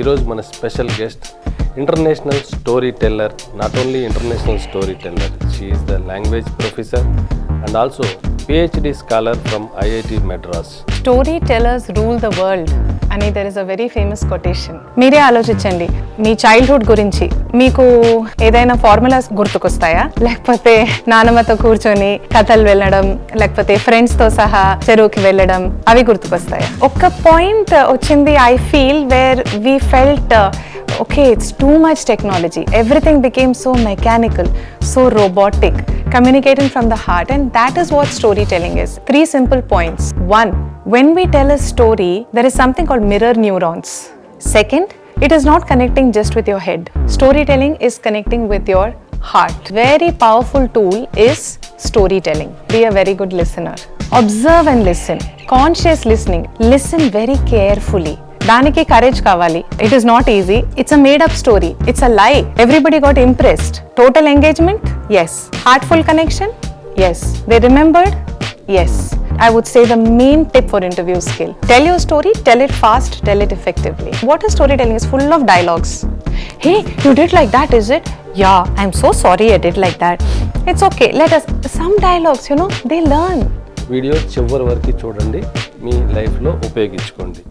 ఈరోజు మన special guest international story teller. Not only international story teller, she is the language professor and also PhD scholar from IIT Madras. Story tellers rule the world అని there is a very famous quotation. మీరే ఆలోచించండి, మీ childhood గురించి మీకు ఏదైనా formulas గుర్తుకొస్తాయా? లేకపోతే నానమ్మతో కూర్చొని కథలు వెళ్ళడం, లేకపోతే ఫ్రెండ్స్తో సహా చెరువుకి వెళ్ళడం, అవి గుర్తుకొస్తాయా? ఒక్క పాయింట్ వచ్చింది, I feel, where we felt okay, it's too much technology. Everything became so mechanical, so robotic, communicating from the heart, and that is what storytelling is. 3 simple points. 1, when we tell a story, there is something called mirror neurons. Second, it is not connecting just with your head. Storytelling is connecting with your heart. Very powerful tool is storytelling. Be a very good listener. Observe and listen. Conscious listening. Listen very carefully. దానికి courage కావాలి. It is not easy. It's a made up story. It's a lie. Everybody got impressed. Total engagement? Yes. Heartful connection? Yes. They remembered? Yes. I would say the main tip for interview skill. Tell your story, tell it fast, tell it effectively. What is storytelling? Is full of dialogues. Hey, you did like that, is it? Yeah, I'm so sorry I did like that. It's okay. Let us, some dialogues, you know, they learn. Video చివరి వరకు చూడండి, మీ లైఫ్లో ఉపయోగించుకోండి.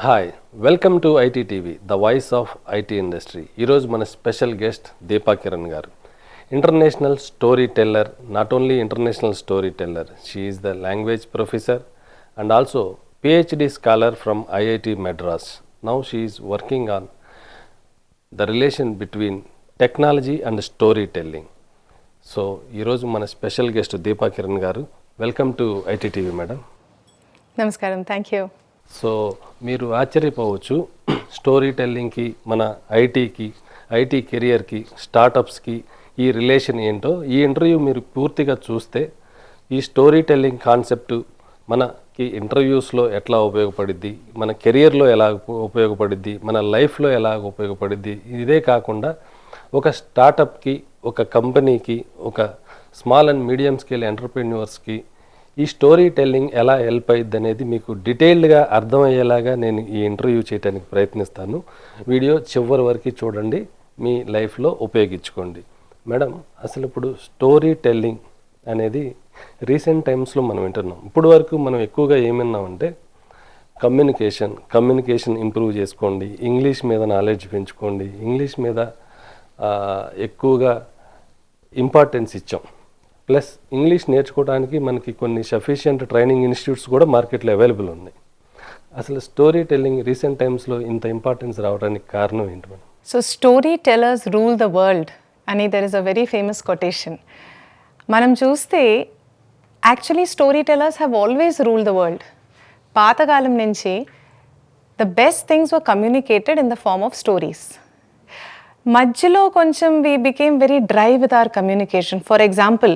Hi, welcome to ITTV, the voice of IT industry. ఈరోజు మన special guest Deepa Kiran గారు. International story teller. Not only international story teller, she is the language professor and also PhD scholar from IIT Madras. Now she is working on the relation between technology and story telling. So ఈరోజు మన special guest Deepa Kiran గారు. Welcome to ITTV madam. నమస్కారం, thank you. So మీరు ఆశ్చర్యపోవచ్చు, story టెల్లింగ్కి, మన IT కెరియర్కి, స్టార్టప్స్కి ఈ relation ఏంటో. ఈ ఇంటర్వ్యూ మీరు పూర్తిగా చూస్తే ఈ స్టోరీ టెల్లింగ్ కాన్సెప్ట్ మనకి ఇంటర్వ్యూస్లో ఎట్లా ఉపయోగపడిద్ది, మన కెరియర్లో ఎలా ఉపయోగపడిద్ది, మన లైఫ్లో ఎలా ఉపయోగపడిద్ది, ఇదే కాకుండా ఒక స్టార్టప్కి, ఒక కంపెనీకి, ఒక స్మాల్ అండ్ మీడియం స్కేల్ ఎంటర్ప్రెన్యూర్స్కి ఈ స్టోరీ టెల్లింగ్ ఎలా హెల్ప్ అయ్యిద్ది అనేది మీకు డీటెయిల్డ్గా అర్థమయ్యేలాగా నేను ఈ ఇంటర్వ్యూ చేయడానికి ప్రయత్నిస్తాను. వీడియో చివరి వరకు చూడండి, మీ లైఫ్లో ఉపయోగించుకోండి. మేడం, అసలు ఇప్పుడు స్టోరీ టెల్లింగ్ అనేది రీసెంట్ టైమ్స్లో మనం వింటున్నాం. ఇప్పుడు వరకు మనం ఎక్కువగా ఏమన్నామంటే కమ్యూనికేషన్ ఇంప్రూవ్ చేసుకోండి, ఇంగ్లీష్ మీద నాలెడ్జ్ పెంచుకోండి, ఇంగ్లీష్ మీద ఎక్కువగా ఇంపార్టెన్స్ ఇచ్చాం. ప్లస్ ఇంగ్లీష్ నేర్చుకోవడానికి మనకి కొన్ని సఫిషియంట్ ట్రైనింగ్ ఇన్స్టిట్యూట్స్ కూడా మార్కెట్లో అవైలబుల్ ఉన్నాయి. అసలు స్టోరీ టెల్లింగ్ రీసెంట్ టైమ్స్లో ఇంత ఇంపార్టెన్స్ రావడానికి కారణం ఏంటి madam? So story tellers rule the world అని there is a very famous quotation. మనం చూస్తే actually story tellers have always rule the world. పాతకాలం నుంచి the best things were communicated in the form of stories. మధ్యలో కొంచెం we became very dry with our communication. For example,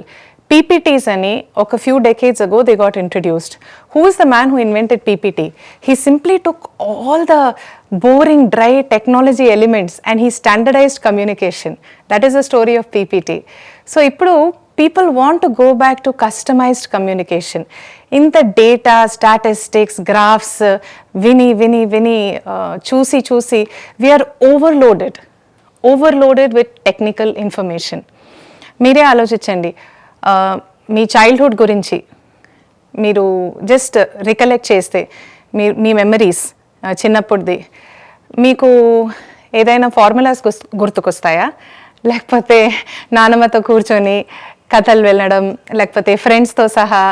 PPTs అని ఒక few decades ago they got introduced. Who is the man who invented PPT? He simply took all the boring, dry technology elements and he standardized communication. That is the story of PPT. So ఇప్పుడు people want to go back to customized communication. ఇంత data, statistics, graphs విని చూసి we are overloaded with technical information. మీరే ఆలోచించండి, మీ childhood గురించి మీరు just recollect చేస్తే మీ memories చిన్నప్పుడుది, మీకు ఏదైనా ఫార్ములాస్ గుర్తుకొస్తాయా? లేకపోతే నానమ్మతో కూర్చొని కథలు వెళ్ళడం, లేకపోతే ఫ్రెండ్స్తో సహా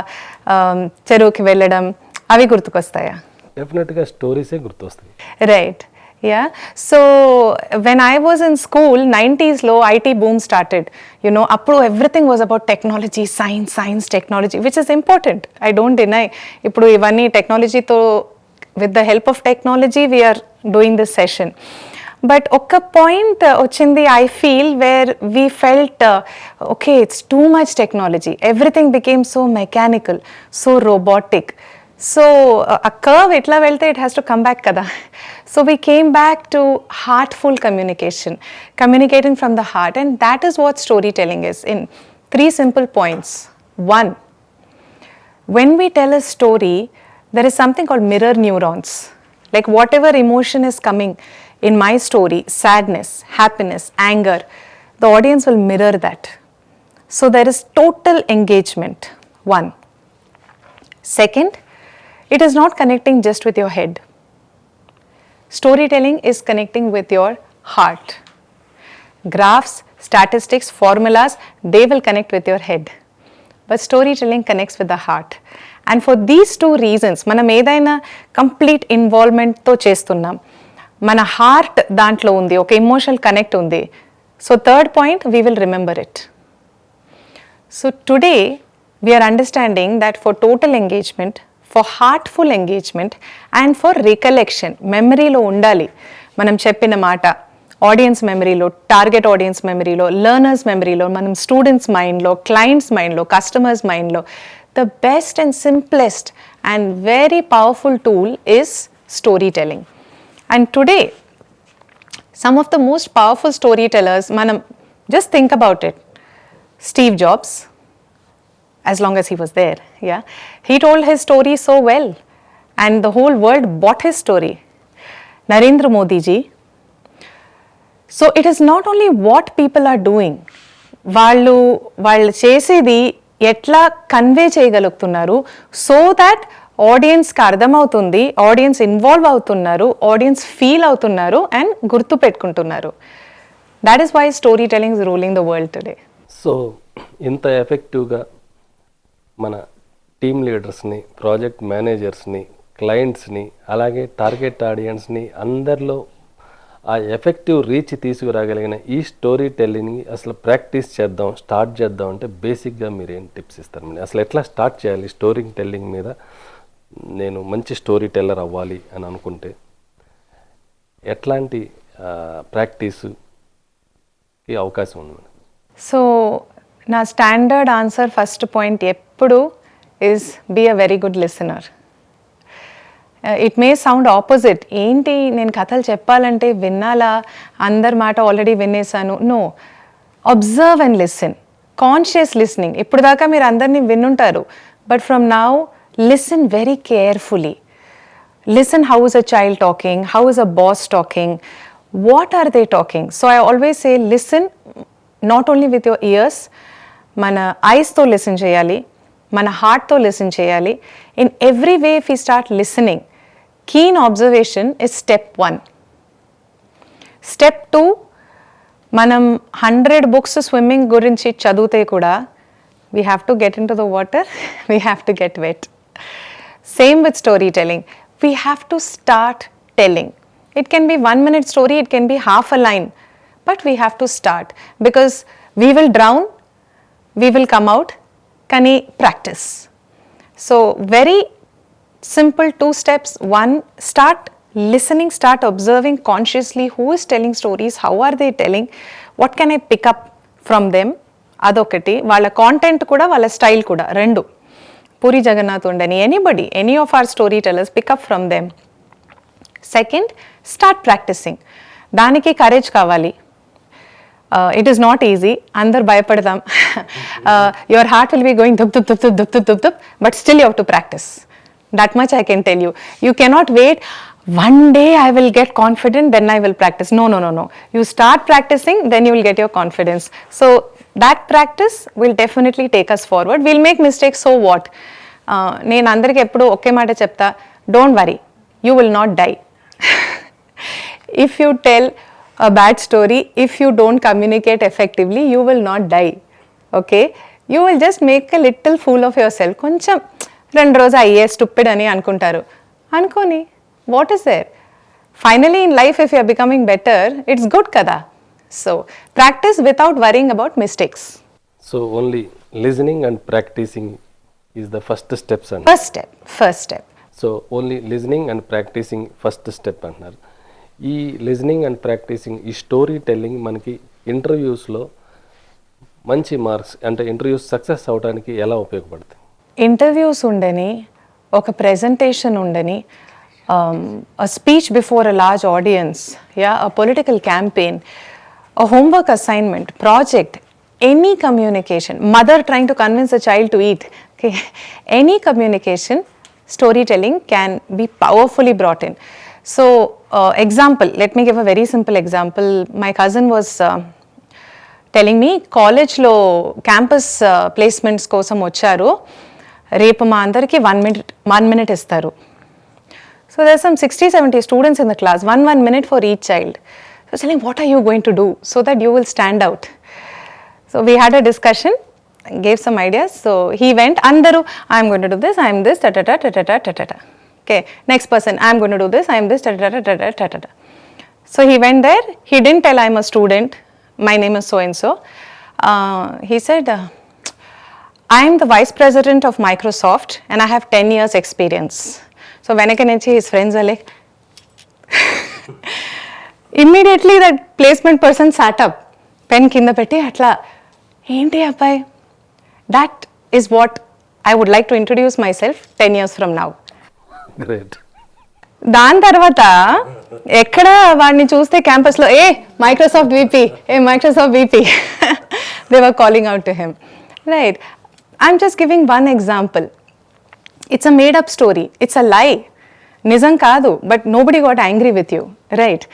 చెరువుకి వెళ్ళడం, అవి గుర్తుకొస్తాయా? డెఫినెట్గా స్టోరీసే గుర్తొస్తాయి. Right. Yeah, so when I was in school, 90s lo IT boom started. You know, appudu everything was about technology, science, technology, which is important. I don't deny. Ippudu ivanni technology tho, with the help of technology, we are doing this session. But okka point ochindi, I feel, where we felt okay, it's too much technology. Everything became so mechanical, so robotic. So a curve etla velte, it has to come back kada. So we came back to heartful communication, communicating from the heart, and that is what storytelling is in 3 simple points. 1, when we tell a story, there is something called mirror neurons. Like whatever emotion is coming in my story, sadness, happiness, anger, the audience will mirror that. So there is total engagement, one. Second, it is not connecting just with your head. Storytelling is connecting with your heart. Graphs, statistics, formulas, they will connect with your head. But storytelling connects with the heart. And for these two reasons, మనం ఏదైనా complete ఇన్వాల్వ్మెంట్తో చేస్తున్నాం, మన heart దాంట్లో ఉంది, ఒక emotional connect ఉంది. So third point, we will remember it. So today we are understanding that for total engagement, for heartful engagement and for recollection, మెమరీలో ఉండాలి మనం చెప్పిన మాట, ఆడియన్స్ మెమరీలో, టార్గెట్ ఆడియన్స్ మెమరీలో, లెర్నర్స్ మెమరీలో, మనం స్టూడెంట్స్ మైండ్లో, క్లయింట్స్ మైండ్లో, కస్టమర్స్ మైండ్లో, the best and simplest and very powerful tool is story telling. And today some of the most powerful storytellers, మనం just think about it. Steve Jobs, as long as he was there, yeah, he told his story so well and the whole world bought his story. Narendra Modi ji. So it is not only what people are doing, వాళ్ళు చేసేది ఎట్లా convey చేయగలుగుతున్నారు, so that ఆడియన్స్కి అర్థమవుతుంది, audience involve అవుతున్నారు, audience feel అవుతున్నారు and గుర్తు పెట్టుకుంటున్నారు. That is why story telling is ruling the world today. So ఇంత ఎఫెక్టివ్గా మన టీమ్ లీడర్స్ని, ప్రాజెక్ట్ మేనేజర్స్ని, క్లయింట్స్ని, అలాగే టార్గెట్ ఆడియన్స్ని అందరిలో ఆ ఎఫెక్టివ్ రీచ్ తీసుకురాగలిగిన ఈ స్టోరీ టెల్లింగ్ అసలు ప్రాక్టీస్ చేద్దాం, స్టార్ట్ చేద్దాం అంటే బేసిక్గా మీరు ఏం టిప్స్ ఇస్తారు మేడం? అసలు ఎట్లా స్టార్ట్ చేయాలి స్టోరీ టెల్లింగ్ మీద? నేను మంచి స్టోరీ టెల్లర్ అవ్వాలి అని అనుకుంటే ఎట్లాంటి ప్రాక్టీస్కి అవకాశం ఉంది మేడం? సో నా స్టాండర్డ్ ఆన్సర్ ఫస్ట్ పాయింట్ ఎప్పుడు is be a very good listener. It may sound opposite, ఏంటి నేను కథలు చెప్పాలంటే వినాలా, అందరి మాట ఆల్రెడీ వినేసాను. No, observe and listen, conscious listening. ఇప్పుడు దాకా మీరు అందరినీ వినుంటారు, but from now listen very carefully. Listen, how is a child talking, how is a boss talking, what are they talking. So I always say listen not only with your ears, mana eyes to listen cheyali, mana heart to listen cheyali. In every way if we start listening, keen observation is step 1. Step 2, manam 100 books swimming gurinchi chadute kuda, we have to get into the water, we have to get wet. Same with storytelling. We have to start telling. It can be 1 minute story, it can be half a line, but we have to start, because we will drown, we will come out, kani practice. So very simple 2 steps. 1, start listening, start observing consciously who is telling stories, how are they telling, what can I pick up from them. Adokati, వాళ్ళ content కూడా వాళ్ళ style కూడా రెండు. Puri Jagannath undani, anybody, any of our storytellers, pick up from them. Second, start practicing. Daniki courage kavali. It is not easy. Andar bayapadam. Your heart will be going dup dup dup dup dup dup dup dup, but still you have to practice. That much I can tell you. You cannot wait. One day I will get confident, then I will practice. No, no, no, no. You start practicing, then you will get your confidence. So that practice will definitely take us forward. We'll make mistakes, so what? నేను అందరికి ఎప్పుడు ఒకే మాట చెప్తా, don't worry, you will not die. If you tell a bad story, if you don't communicate effectively, you will not die. Okay, you will just make a little fool of yourself. కొంచెం 2 రోజు అయ్యే stupid అని అనుకుంటారు, అనుకోని what is there. Finally in life if you are becoming better, it's good కదా. So practice without worrying about mistakes. So only listening and practicing is the first steps and first step. So only listening and practicing first step అంటున్నారు. ఈ listening and practising, ఈ story telling మనకి ఇంటర్వ్యూస్లో మంచి marks అంటే interviews success అవడానికి ఎలా ఉపయోగపడుతుంది? Interviews ఉండని, ఒక ప్రెజెంటేషన్ ఉండని, a speech before a large audience, yeah, a political campaign, a homework assignment, project, any communication, mother trying to convince a child to eat, okay, any communication, storytelling can be powerfully brought in. So example, let me give a very simple example. My cousin was telling me, కాలేజ్లో campus placements కోసం వచ్చారు, రేపు మా అందరికి 1 minute ఇస్తారు. So there's some 60-70 students in the class, 1 minute for each child. So I was telling, what are you going to do so that you will stand out? So we had a discussion, gave some ideas. So he went, andaru, I'm going to do this, I'm this, ta-ta-ta, ta-ta-ta, ta-ta-ta. Okay, next person, I'm going to do this, I'm this, ta-ta-ta, ta-ta-ta, ta-ta-ta. So he went there, he didn't tell I'm a student, my name is so-and-so. He said, I am the vice president of Microsoft and I have 10 years experience. So venaka nunchi his friends are like, immediately that placement person sat up, pen kinda petti atla, enti appai. That is what I would like to introduce myself 10 years from now. Great. దాని తర్వాత ఎక్కడ వాడిని చూస్తే క్యాంపస్లో Microsoft VP they were calling out to him, right? I'm just giving one example. It's a made up story, it's a lie, నిజం కాదు, but nobody got angry with you, right?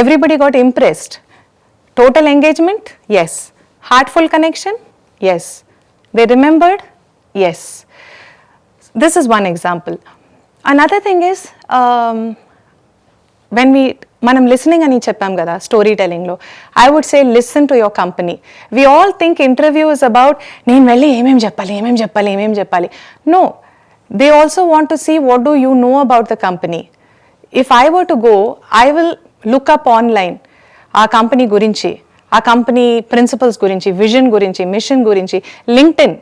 Everybody got impressed. Total engagement, yes. Heartful connection, yes. They remembered, yes. This is one example. Another thing is, when మనం listening అని చెప్పాం కదా story టెలింగ్లో, I would say listen to your company. We all think interview is about నేను వెళ్ళి ఏమేమి చెప్పాలి. No, they also want to see what do you know about the company. If I were to go, I will look up online ఆ company గురించి, ఆ company principles గురించి, vision గురించి, mission గురించి. LinkedIn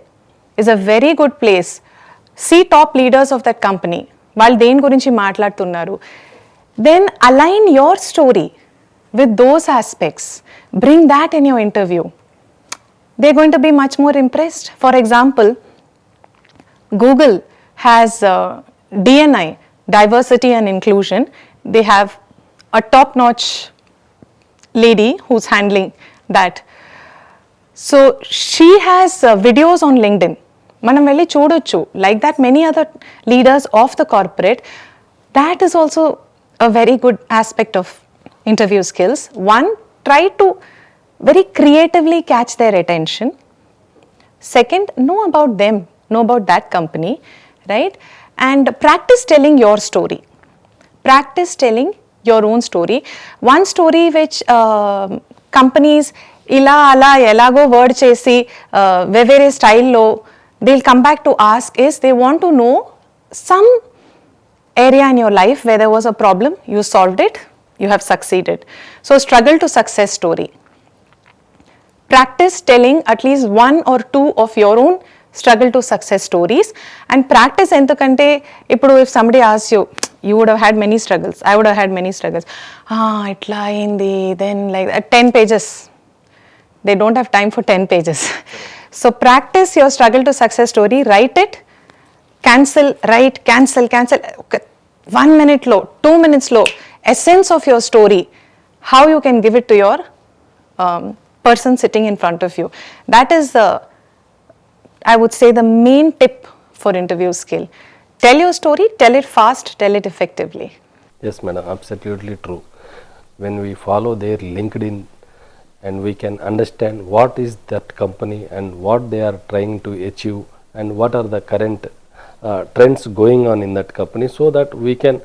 is a very good place. See top leaders of that company, వాళ్ళు దేని గురించి మాట్లాడుతున్నారు. Then align your story with those aspects, bring that in your interview. They going to be much more impressed. For example, Google has DNI, diversity and inclusion. They have a top-notch lady who's handling that. So she has videos on LinkedIn. మనం వెళ్ళి చూడొచ్చు. Like that many other leaders of the corporate. That is also a very good aspect of interview skills. One, try to very creatively catch their attention. Second, know about them, know about that company, right? And practice telling your story. Practice telling your own story. One story which companies ఇలా అలా ఎలాగో word చేసి వేరే స్టైల్లో they'll come back to ask is they want to know some area in your life where there was a problem, you solved it, you have succeeded. So struggle to success story. Practice telling at least 1 or 2 of your own struggle to success stories. And practice endukante ippudu if somebody asks you, you would have had many struggles, I would have had many struggles, itla ayindi, then like 10 pages, they don't have time for 10 pages. So practice your struggle to success story, write it, cancel, write, cancel. 1 minute low, 2 minutes low, essence of your story, how you can give it to your person sitting in front of you. That is I would say the main tip for interview skill. Tell your story, tell it fast, tell it effectively. Yes, madam, absolutely true. When we follow their LinkedIn, and we can understand what is that company and what they are trying to achieve and what are the current trends going on in that company, so that we can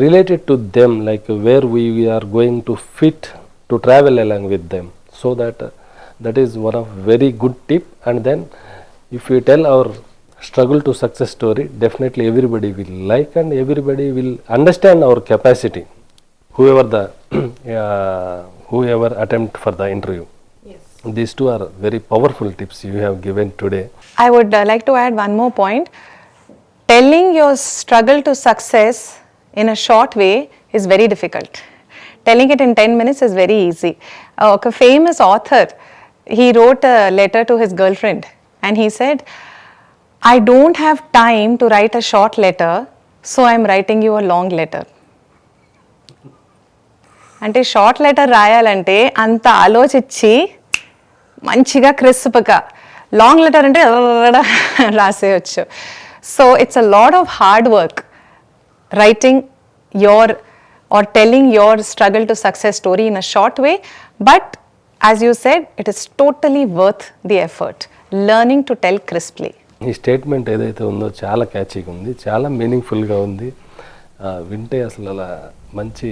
relate it to them, like where we are going to fit to travel along with them. So that is one of very good tip. And then if we tell our struggle to success story, definitely everybody will like and everybody will understand our capacity, whoever attempt for the interview. Yes. These two are very powerful tips you have given today. I would like to add one more point. Telling your struggle to success in a short way is very difficult. Telling it in 10 minutes is very easy. A famous author, he wrote a letter to his girlfriend and he said, I don't have time to write a short letter, so I'm writing you a long letter. అంటే short letter రాయాలంటే అంత ఆలోచించి మంచిగా క్రిస్ప్గా. Long letter అంటే రాసేయచ్చు. So it's a lot of hard work writing your or telling your struggle to success story in a short way, but as you said, it is totally worth the effort learning to tell crisply. ఈ statement ఏదైతే ఉందో చాలా క్యాచీగా ఉంది, చాలా మీనింగ్ఫుల్గా ఉంది. వింటే అసలు అలా మంచి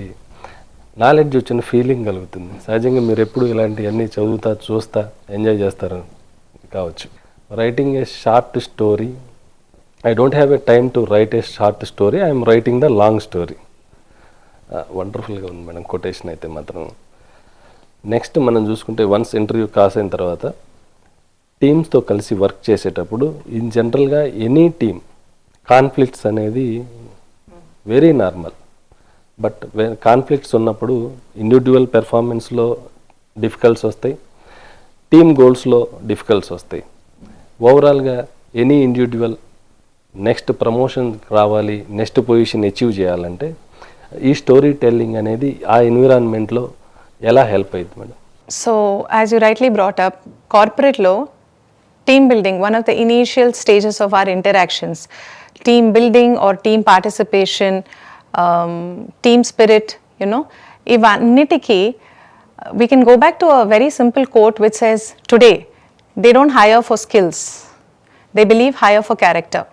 నాలెడ్జ్ వచ్చిన ఫీలింగ్ కలుగుతుంది. సహజంగా మీరు ఎప్పుడు ఇలాంటివన్నీ చదువుతా చూస్తా ఎంజాయ్ చేస్తారు కావచ్చు. Writing a short story, I don't have a time to write a short story, I'm writing the long story. వండర్ఫుల్గా ఉంది మేడం కొటేషన్ అయితే మాత్రం. నెక్స్ట్ మనం చూసుకుంటే వన్స్ ఇంటర్వ్యూ పాస్ అయిన తర్వాత టీమ్స్తో కలిసి వర్క్ చేసేటప్పుడు ఇన్ జనరల్గా ఎనీ టీమ్ కాన్ఫ్లిక్ట్స్ అనేది వెరీ నార్మల్. బట్ కాన్ఫ్లిక్ట్స్ ఉన్నప్పుడు ఇండివిజువల్ పెర్ఫార్మెన్స్లో డిఫికల్ట్స్ వస్తాయి, టీమ్ గోల్స్లో డిఫికల్ట్స్ వస్తాయి. ఓవరాల్గా ఎనీ ఇండివిజువల్ నెక్స్ట్ ప్రమోషన్ రావాలి, నెక్స్ట్ పొజిషన్ అచీవ్ చేయాలంటే ఈ స్టోరీ టెల్లింగ్ అనేది ఆ ఎన్విరాన్మెంట్లో ఎలా హెల్ప్ అవుతుంది madam? So as you rightly brought up, corporate law, team building, one of the initial stages of our interactions, team building or team participation, team spirit, you know, ivannitiki we can go back to a very simple quote which says, today they don't hire for skills, they believe hire for character.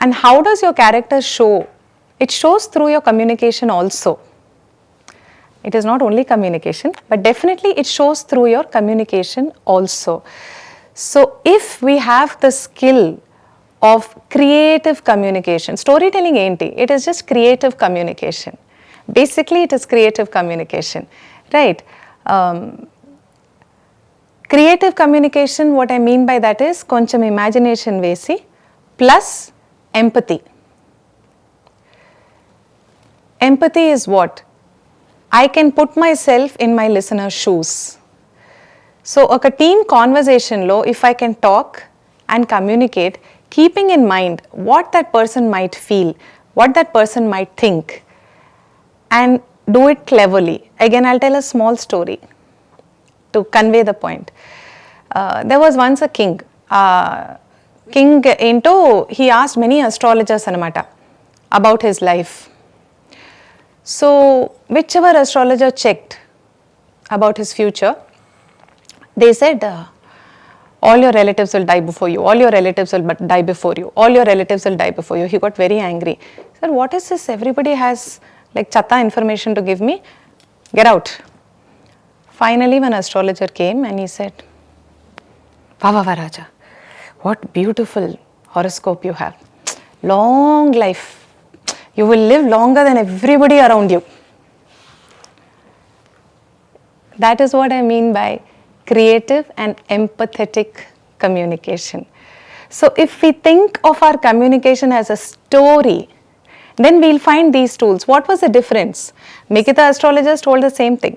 And how does your character show? It shows through your communication also. It is not only communication, but definitely it shows through your communication also. So if we have the skill of creative communication, storytelling enti, it is just creative communication. Basically it is creative communication, right? Creative communication, what I mean by that is koncham imagination vesi plus empathy. Empathy is what? I can put myself in my listener's shoes. So, a team conversation lo, if I can talk and communicate, keeping in mind what that person might feel, what that person might think, and do it cleverly. Again, I'll tell a small story to convey the point. There was once a king. King into, he asked many astrologers anamata about his life. So, whichever astrologer checked about his future, they said, all your relatives will die before you, all your relatives will die before you, all your relatives will die before you. He got very angry. He said, what is this? Everybody has like chatta information to give me. Get out. Finally, one astrologer came and he said, Vava Raja, what beautiful horoscope you have. Long life. You will live longer than everybody around you. That is what I mean by creative and empathetic communication. So if we think of our communication as a story, then we'll find these tools. What was the difference? Mikita astrologers told the same thing.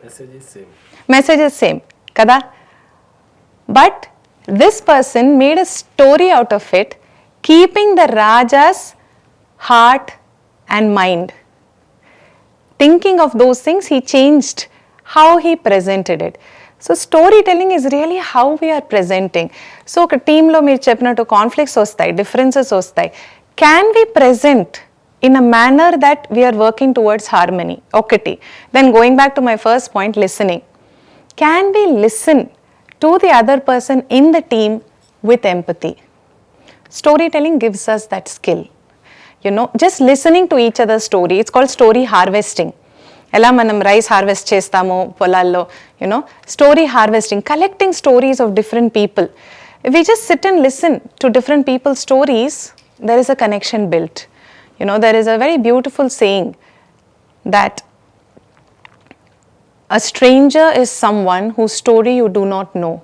Message is same. Kada? But this person made a story out of it, keeping the Raja's heart and mind. Thinking of those things, he changed how he presented it. So storytelling is really how we are presenting. So oka team lo meer cheppinattu conflicts vastayi, differences vastayi. Can we present in a manner that we are working towards harmony? Okati. Then going back to my first point, listening. Can we listen to the other person in the team with empathy? Storytelling gives us that skill. You know, just listening to each other's story. It's called story harvesting. Ela manam rice harvest chestamo polallo, you know, story harvesting, collecting stories of different people. If we just sit and listen to different people's stories, there is a connection built. You know, there is a very beautiful saying that a stranger is someone whose story you do not know.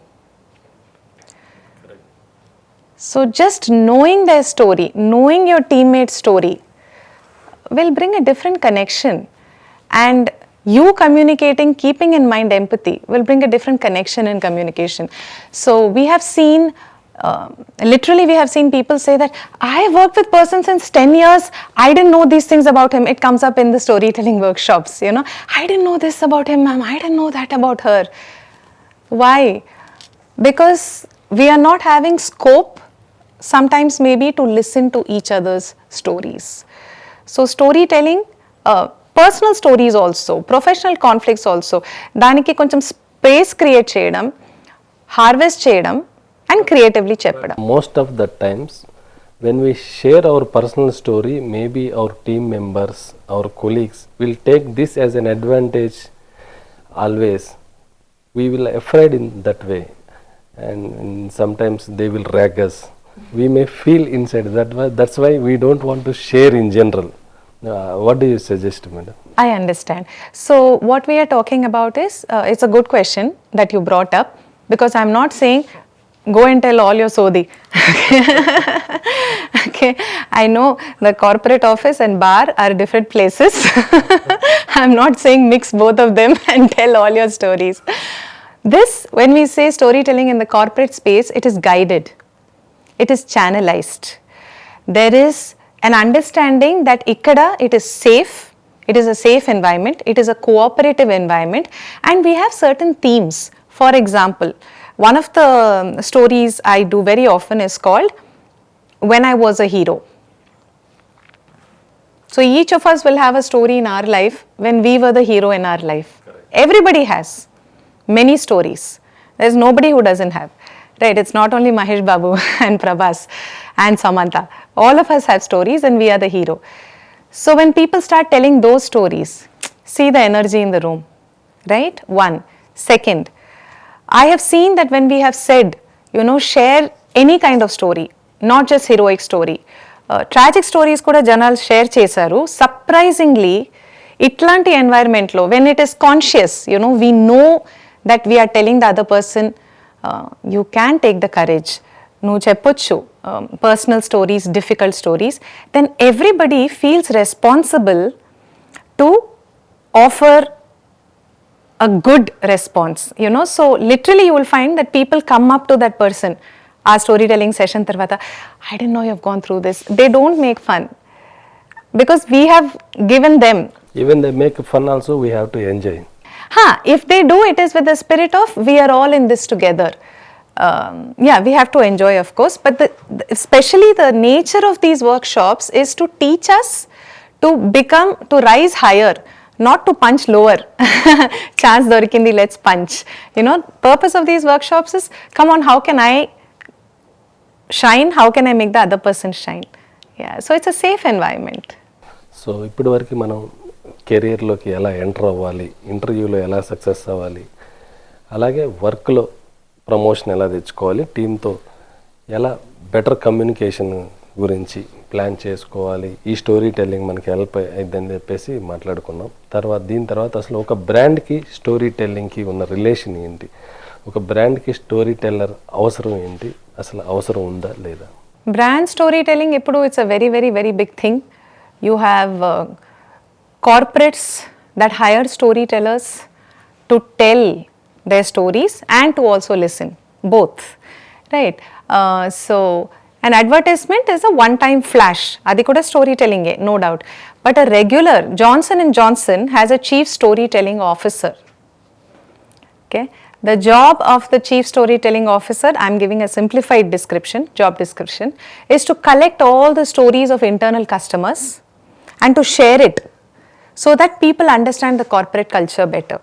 So just knowing their story, knowing your teammate's story will bring a different connection, and you communicating, keeping in mind empathy will bring a different connection in communication. So we have seen, literally we have seen people say that I worked with person since 10 years, I didn't know these things about him. It comes up in the storytelling workshops, you know, I didn't know this about him, ma'am, I didn't know that about her. Why? because we are not having scope sometimes maybe to listen to each other's stories. So storytelling, personal stories also, professional conflicts also, దానికి కొంచెం space create చేయడం, harvest చేయడం and creatively చెప్పడం. Most of the times when we share our personal story, maybe our team members, our colleagues will take this as an advantage always. We will afraid in that way, and sometimes they will rag us. We may feel inside that's why we don't want to share in general. What do you suggest, madam? I understand. So what we are talking about is, it's a good question that you brought up, because I'm not saying go and tell all your sodi. Okay, I know the corporate office and bar are different places. I'm not saying mix both of them and tell all your stories. This, when we say storytelling in the corporate space, it is guided, it is channelized. There is an understanding that ikkada it is safe, it is a safe environment, it is a cooperative environment, and we have certain themes. For example, one of the stories I do very often is called When I Was a Hero. So each of us will have a story in our life when we were the hero in our life. Correct. Everybody has many stories. There's nobody who doesn't have. Right, it's not only Mahesh Babu and Prabhas and Samantha. All of us have stories and we are the hero. So when people start telling those stories, see the energy in the room, right? One. Second, I have seen that when we have said, share any kind of story, not just heroic story. Tragic stories kuda janal share chesaru. Surprisingly, itlanti environment lo, when it is conscious, we know that we are telling the other person, you can take the courage, నువ్వు చెప్పొచ్చు personal stories, difficult stories, then everybody feels responsible to offer a good response, so literally you will find that people come up to that person, our storytelling session tarvata, I didn't know you've gone through this. They don't make fun because we have given them. Even they make fun also, we have to enjoy. If they do, it is with the spirit of we are all in this together. We have to enjoy, of course, but especially the nature of these workshops is to teach us to rise higher, not to punch lower. Chance dorikindi, let's punch. Purpose of these workshops is, come on, how can I shine? How can I make the other person shine? Yeah, so it's a safe environment. So ఇప్పటి వరకు మనం కెరియర్లోకి ఎలా enter అవ్వాలి, ఇంటర్వ్యూలో ఎలా success అవ్వాలి, అలాగే వర్క్లో ప్రమోషన్ ఎలా తెచ్చుకోవాలి, టీంతో ఎలా బెటర్ కమ్యూనికేషన్ గురించి ప్లాన్ చేసుకోవాలి, ఈ స్టోరీ టెల్లింగ్ మనకి హెల్ప్ అయిద్దని చెప్పేసి మాట్లాడుకున్నాం. దీని తర్వాత అసలు ఒక బ్రాండ్కి స్టోరీ టెల్లింగ్కి ఉన్న రిలేషన్ ఏంటి, ఒక బ్రాండ్కి స్టోరీ టెల్లర్ అవసరం ఏంటి, అసలు అవసరం ఉందా లేదా? బ్రాండ్ స్టోరీ టెల్లింగ్ ఇప్పుడు it's a very very very big thing. You have corporates that hire storytellers to tell their stories and to also listen, both, right? So an advertisement is a one-time flash, adi kuda storytelling, no doubt, but a regular Johnson & Johnson has a chief storytelling officer. Okay, the job of the chief storytelling officer, I'm giving a simplified description, job description, is to collect all the stories of internal customers and to share it so that people understand the corporate culture better.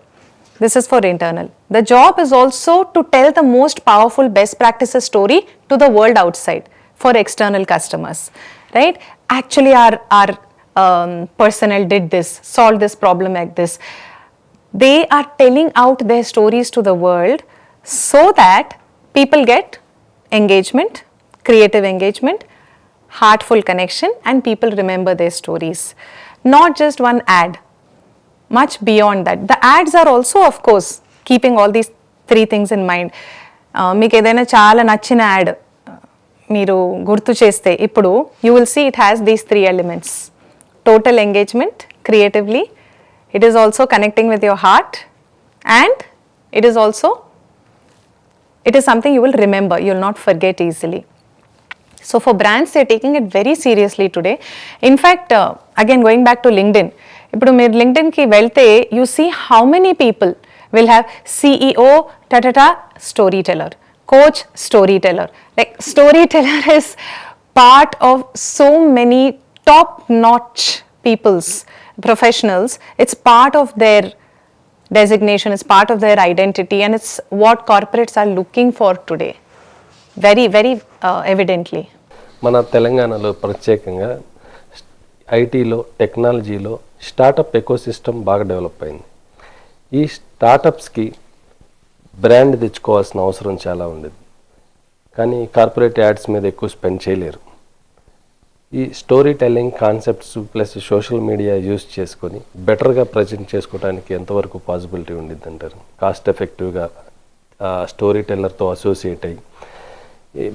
This is for internal. The job is also to tell the most powerful best practices story to the world outside for external customers, right? Actually, our personnel did this, solved this problem like this. They are telling out their stories to the world so that people get engagement, creative engagement, heartful connection, and people remember their stories. Not just one ad, much beyond that. The ads are also, of course, keeping all these three things in mind. మీకు ఏదైనా చాలా నచ్చిన add మీరు గుర్తు చేస్తే ఇప్పుడు you will see it has these three elements: total engagement creatively, it is also connecting with your heart, and it is something you will remember, you will not forget easily. So for brands, they're taking it very seriously today. In fact, again going back to LinkedIn, ఇప్పుడు మీరు లింక్డ్ఇన్కి వెళ్తే you see how many people will have CEO storyteller, coach, storyteller. Like storyteller is part of so many top-notch people's professionals. It's part of their designation, it's part of their identity, and it's what corporates are looking for today. Very, very evidently. మన తెలంగాణలో ప్రత్యేకంగా ఐటీలో టెక్నాలజీలో startup ecosystem బాగా develop అయింది. ఈ స్టార్టప్స్కి brand తెచ్చుకోవాల్సిన అవసరం చాలా ఉండేది, కానీ కార్పొరేట్ యాడ్స్ మీద ఎక్కువ స్పెండ్ చేయలేరు. ఈ story telling concepts plus social media use చేసుకొని బెటర్గా ప్రజెంట్ చేసుకోవడానికి ఎంతవరకు పాసిబిలిటీ ఉండిద్ది అంటారు? కాస్ట్ ఎఫెక్టివ్గా స్టోరీ టెల్లర్తో అసోసియేట్ అయ్యి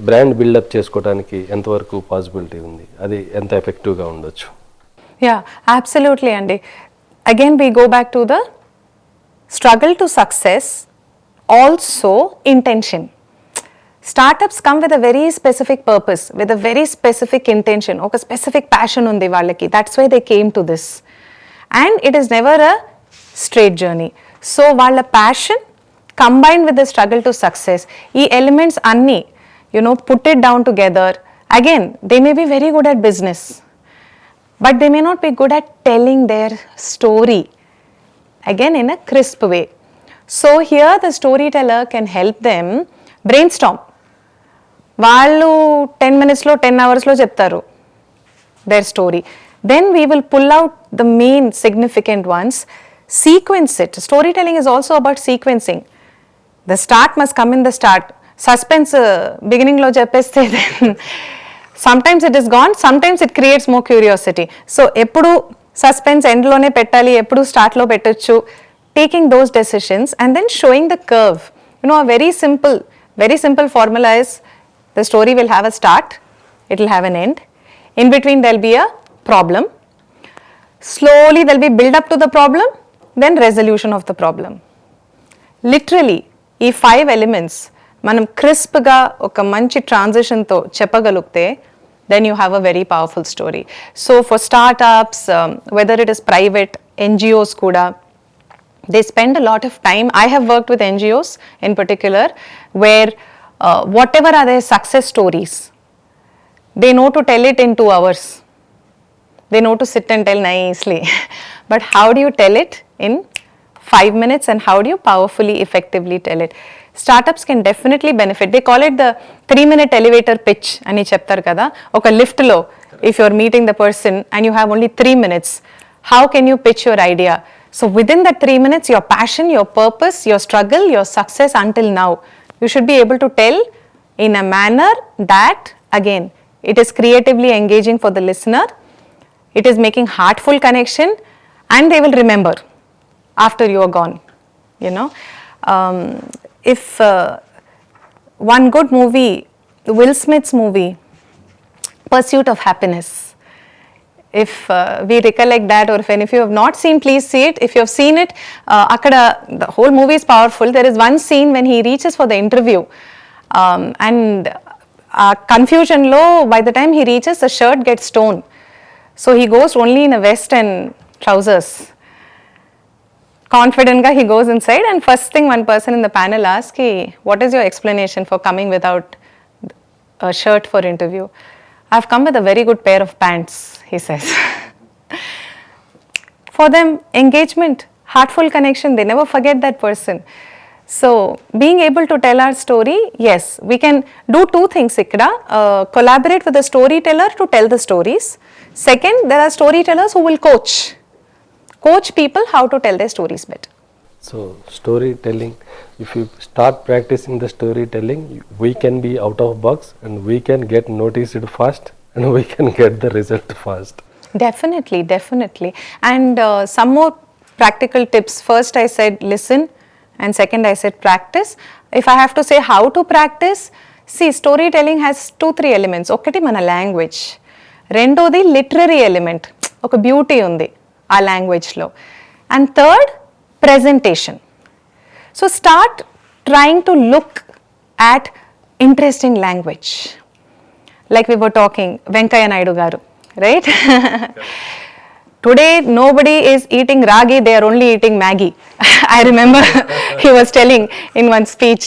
బ్రాండ్ బిల్డప్ చేసుకోవడానికి ఎంతవరకు పాసిబిలిటీ ఉంది? అది ఎంత ఎఫెక్టివ్గా ఉండొచ్చు? Yeah, absolutely, Andy. Again, we go back to the struggle to success, also intention. Startups come with a very specific purpose, with a very specific intention, or a specific passion undi vallaki. That's why they came to this. And it is never a straight journey. So, valla passion combined with the struggle to success, ee elements anni, put it down together. Again, they may be very good at business, but they may not be good at telling their story, again in a crisp way. So here the storyteller can help them brainstorm. వాళ్ళు 10 minutesలో 10 hoursలో చెప్తారు their story. Then we will pull out the main significant ones, sequence it. Storytelling is also about sequencing. The start must come in the start. Suspense beginningలో చెప్పేస్తే then sometimes it is gone, sometimes it creates more curiosity. So ఎప్పుడు suspense ఎండ్లోనే పెట్టాలి, ఎప్పుడు స్టార్ట్లో పెట్టచ్చు, taking those decisions and then showing the curve. A very simple formula is the story will have a start, it will have an end. In between there will be a problem. Slowly there will be build up to the problem, then resolution of the problem. Literally, ఈ 5 elements మనం క్రిస్ప్గా ఒక మంచి ట్రాన్సిషన్తో చెప్పగలిగితే then you have a very powerful story. So for startups, whether it is private, NGOs kuda, they spend a lot of time. I have worked with NGOs in particular where whatever are their success stories, they know to tell it in 2 hours. They know to sit and tell nicely. But how do you tell it in 5 minutes, and how do you powerfully, effectively tell it? Startups can definitely benefit. They call it the 3-minute elevator pitch ani cheptaru kada. Oka lift lo, if you are meeting the person and you have only 3 minutes, how can you pitch your idea? So within that 3 minutes, your passion, your purpose, your struggle, your success until now, you should be able to tell in a manner that, again, it is creatively engaging for the listener, it is making heartful connection, and they will remember after you are gone. If one good movie, Will Smith's movie, Pursuit of Happiness, if we recollect that, or if any of you have not seen, please see it. If you have seen it, the whole movie is powerful. There is one scene when he reaches for the interview, and confusion low, by the time he reaches, the shirt gets torn. So he goes only in a vest and trousers. Confident he goes inside, and first thing one person in the panel asks, what is your explanation for coming without a shirt for interview? I've come with a very good pair of pants, he says. For them, engagement, heartful connection, they never forget that person. So being able to tell our story, yes, we can do 2 things ikkada. Collaborate with the storyteller to tell the stories. Second, there are storytellers who will coach people how to tell their stories better. So storytelling, if you start practicing the storytelling, we can be out of box and we can get noticed fast and we can get the result fast. Definitely. And some more practical tips. First I said listen, and second I said practice. If I have to say how to practice, see, storytelling has 2-3 elements. Okati mana language, rendodi literary element, oka beauty undi ఆ లాంగ్వేజ్లో, and third presentation. So start trying to look at interesting language. Like we were talking, Venkaya Naidu garu, right? Today nobody is eating ragi, they are only eating Maggi. I remember he was telling in one speech,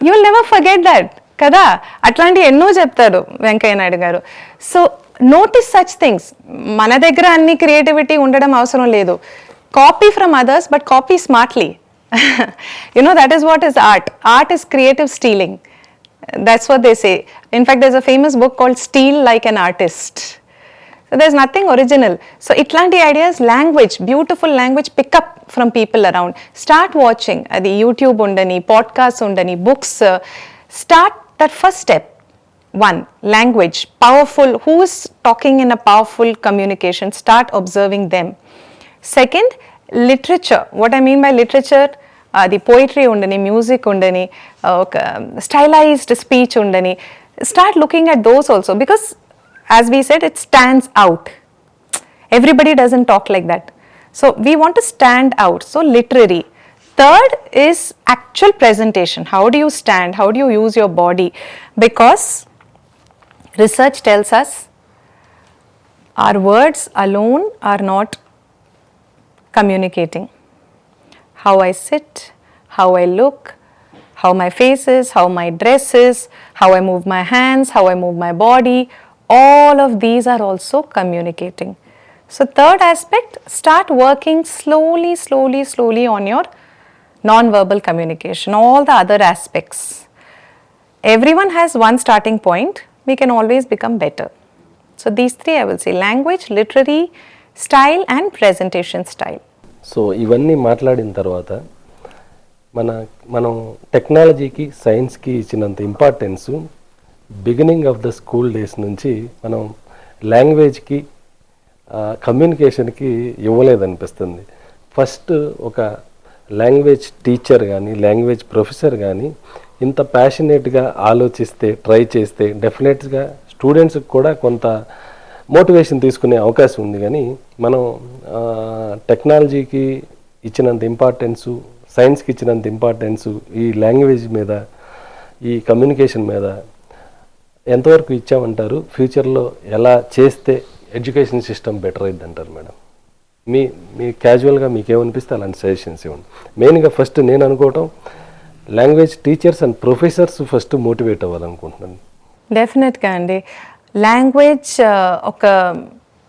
you will never forget that కదా. అట్లాంటి ఎన్నో చెప్తారు వెంకయ్య నాయుడు గారు. So notice such things. మన దగ్గర అన్ని creativity ఉండడం అవసరం లేదు. Copy from others but copy smartly. that is what is art. Art is creative stealing. That's what they say. In fact, there's a famous book called Steal Like an Artist. So there's nothing original. So itlanti ideas, language, beautiful language, pick up from people around. Start watching adi YouTube undani, podcasts undani, books. Start that first step. One, language, powerful. Who is talking in a powerful communication? Start observing them. Second, literature. What I mean by literature, the poetry undani, music undani, stylized speech undani. Start looking at those also, because as we said, it stands out. Everybody doesn't talk like that. So we want to stand out. So literary. Third is actual presentation. How do you stand? How do you use your body? Because research tells us our words alone are not communicating. How I sit, how I look, how my face is, how my dress is, how I move my hands, how I move my body, all of these are also communicating. So third aspect, start working slowly on your non-verbal communication, all the other aspects. Everyone has one starting point. We can always become better. So these three I will say: language, literary style and presentation style. So ఇవన్నీ మాట్లాడిన తర్వాత మనం టెక్నాలజీకి సైన్స్కి ఇచ్చినంత importance beginning of the school days నుంచి మనం లాంగ్వేజ్కి కమ్యూనికేషన్కి ఇవ్వలేదనిపిస్తుంది. First ఒక లాంగ్వేజ్ టీచర్ కానీ లాంగ్వేజ్ ప్రొఫెసర్ కానీ ఇంత ప్యాషనేట్గా ఆలోచిస్తే ట్రై చేస్తే డెఫినెట్గా స్టూడెంట్స్కి కూడా కొంత మోటివేషన్ తీసుకునే అవకాశం ఉంది. కానీ మనం టెక్నాలజీకి ఇచ్చినంత ఇంపార్టెన్సు, సైన్స్కి ఇచ్చినంత ఇంపార్టెన్సు ఈ లాంగ్వేజ్ మీద, ఈ కమ్యూనికేషన్ మీద ఎంతవరకు ఇచ్చామంటారు? ఫ్యూచర్లో ఎలా చేస్తే ఎడ్యుకేషన్ సిస్టమ్ బెటర్ అయింది అంటారు మేడం? మీ క్యాజువల్గా మీకు ఏమనిపిస్తే అలాంటి సజెషన్స్ ఇవ్వండి. మెయిన్గా ఫస్ట్ నేను అనుకోవటం language teachers and professors first motivate అవ్వాలనుకుంటున్నాను. డెఫినెట్గా అండి. లాంగ్వేజ్ ఒక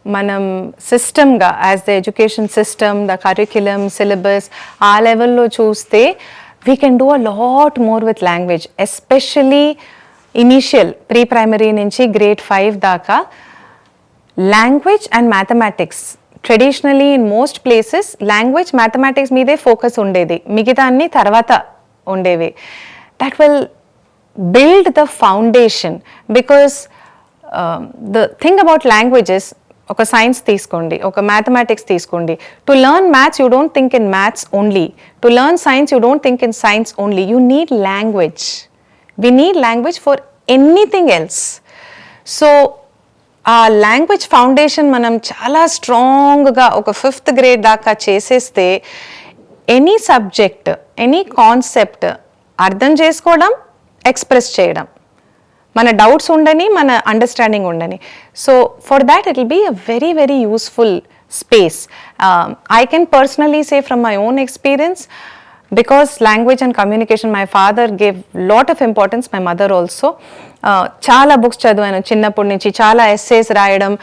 మనం సిస్టమ్గా as the education system, the curriculum, syllabus ఆ లెవెల్లో చూస్తే we can do a lot more with language. Especially initial pre primary నుంచి గ్రేడ్ 5 దాకా language and mathematics. Traditionally in most places language mathematics మీదే ఫోకస్ ఉండేది, మిగతా అన్ని తర్వాత ఉండేవి. That will build the foundation, because the thing about languages, ఒక science తీసుకోండి, ఒక మ్యాథమెటిక్స్ తీసుకోండి. To learn maths you don't think in maths only. To learn science you don't think in science only. You need language. We need language for anything else. So ఆ language foundation మనం చాలా స్ట్రాంగ్గా ఒక 5th grade దాకా చేసేస్తే any subject, any concept అర్థం చేసుకోవడం, express చేయడం, మన డౌట్స్ ఉండని, మన అండర్స్టాండింగ్ ఉండని. So for that it will be a very very useful space. I can personally say from my own experience, because language and communication, my father gave lot of importance, my mother also. చాలా books చదివాను చిన్నప్పటి నుంచి, చాలా essays రాయడం,